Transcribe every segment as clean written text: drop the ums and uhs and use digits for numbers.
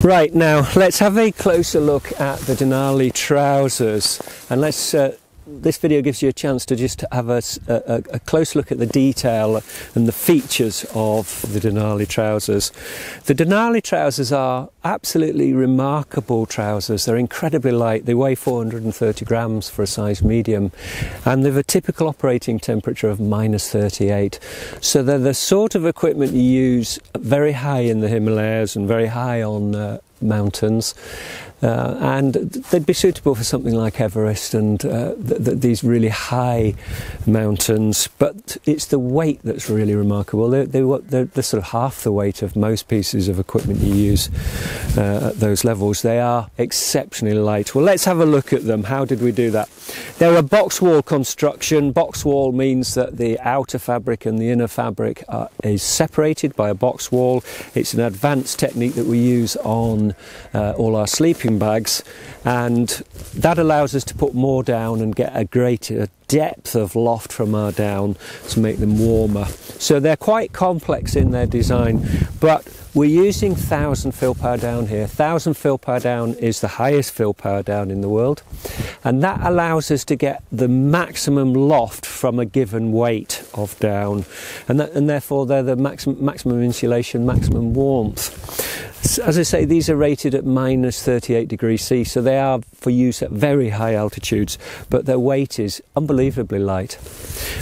Right, now let's have a closer look at the Denali Trousers, and let's this video gives you a chance to just have a close look at the detail and the features of the Denali Trousers. The Denali Trousers are absolutely remarkable trousers. They're incredibly light. They weigh 430 grams for a size medium, and they have a typical operating temperature of -38. So they're the sort of equipment you use very high in the Himalayas and very high on mountains, and they'd be suitable for something like Everest and these really high mountains. But it's the weight that's really remarkable. They're sort of half the weight of most pieces of equipment you use at those levels. They are exceptionally light. Well, let's have a look at them. How did we do that? They're a box wall construction. Box wall means that the outer fabric and the inner fabric is separated by a box wall. It's an advanced technique that we use on all our sleeping bags, and that allows us to put more down and get a greater depth of loft from our down to make them warmer. So they're quite complex in their design, but we're using 1000 fill power down here. 1000 fill power down is the highest fill power down in the world, and that allows us to get the maximum loft from a given weight of down, and therefore they're the maximum insulation, maximum warmth. As I say, these are rated at -38°C, so they are for use at very high altitudes, but their weight is unbelievably light.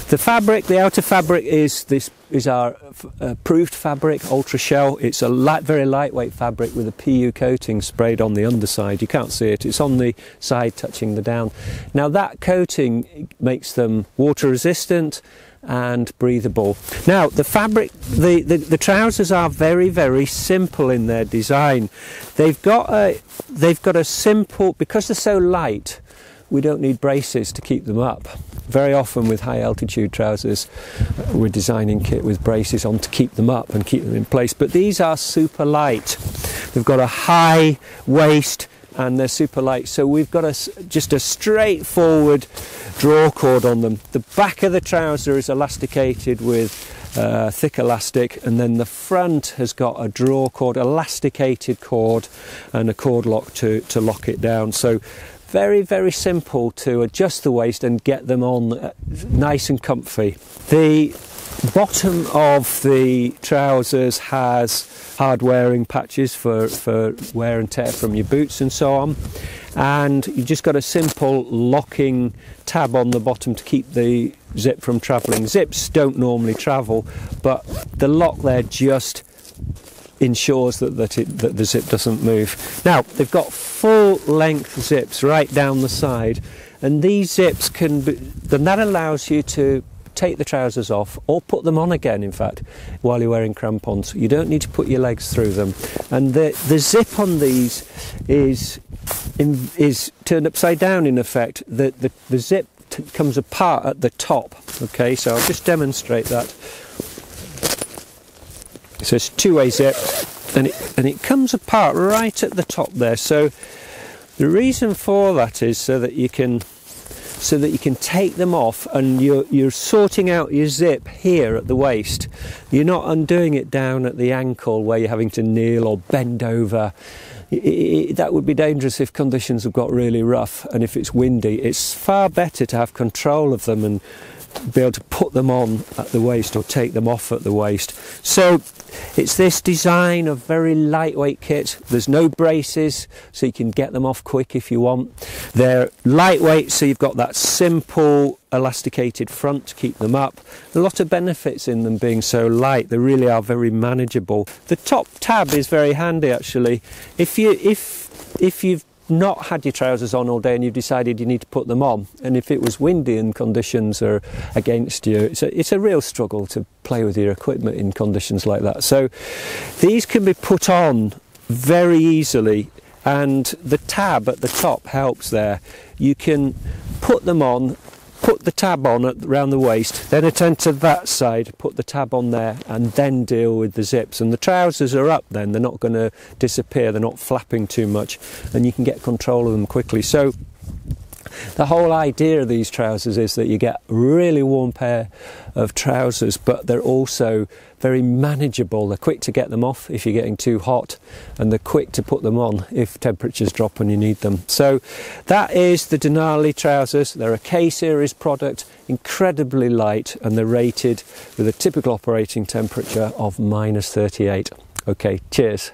The fabric, the outer fabric is our approved fabric, Ultrashell. It's a very lightweight fabric with a PU coating sprayed on the underside. You can't see it, it's on the side touching the down. Now that coating makes them water resistant and breathable. Now the fabric, the trousers are very, very simple in their design. They've got a simple, because they're so light, we don't need braces to keep them up. Very often with high altitude trousers we're designing kit with braces on to keep them up and keep them in place, but these are super light. They've got a high waist and they're super light, so we've got just a straightforward draw cord on them. The back of the trouser is elasticated with thick elastic, and then the front has got a draw cord, elasticated cord, and a cord lock to lock it down. So very, very simple to adjust the waist and get them on nice and comfy. The bottom of the trousers has hard wearing patches for wear and tear from your boots and so on, and you just got a simple locking tab on the bottom to keep the zip from travelling. Zips don't normally travel, but the lock there just ensures that the zip doesn't move. Now they've got full length zips right down the side, and these zips then that allows you to take the trousers off or put them on again, in fact, while you're wearing crampons. You don't need to put your legs through them, and the zip on these is turned upside down in effect. The zip comes apart at the top. Okay, so I'll just demonstrate that. So it's a two-way zip, and it comes apart right at the top there. So the reason for that is so that you can take them off, and you're sorting out your zip here at the waist. You're not undoing it down at the ankle where you're having to kneel or bend over. That would be dangerous if conditions have got really rough and if it's windy. It's far better to have control of them and be able to put them on at the waist or take them off at the waist. So it's this design of very lightweight kit. There's no braces, so you can get them off quick if you want. They're lightweight, so you've got that simple elasticated front to keep them up. A lot of benefits in them being so light. They really are very manageable. The top tab is very handy actually. If you've not had your trousers on all day and you've decided you need to put them on, and if it was windy and conditions are against you, it's a real struggle to play with your equipment in conditions like that. So these can be put on very easily, and the tab at the top helps there. You can put them on, put the tab on around the waist, then attend to that side, put the tab on there, and then deal with the zips. And the trousers are up then, they're not going to disappear, they're not flapping too much, and you can get control of them quickly. So The whole idea of these trousers is that you get a really warm pair of trousers, but they're also very manageable. They're quick to get them off if you're getting too hot, and they're quick to put them on if temperatures drop when you need them. So that is the Denali trousers. They're a K-series product, incredibly light, and they're rated with a typical operating temperature of -38. Okay, cheers.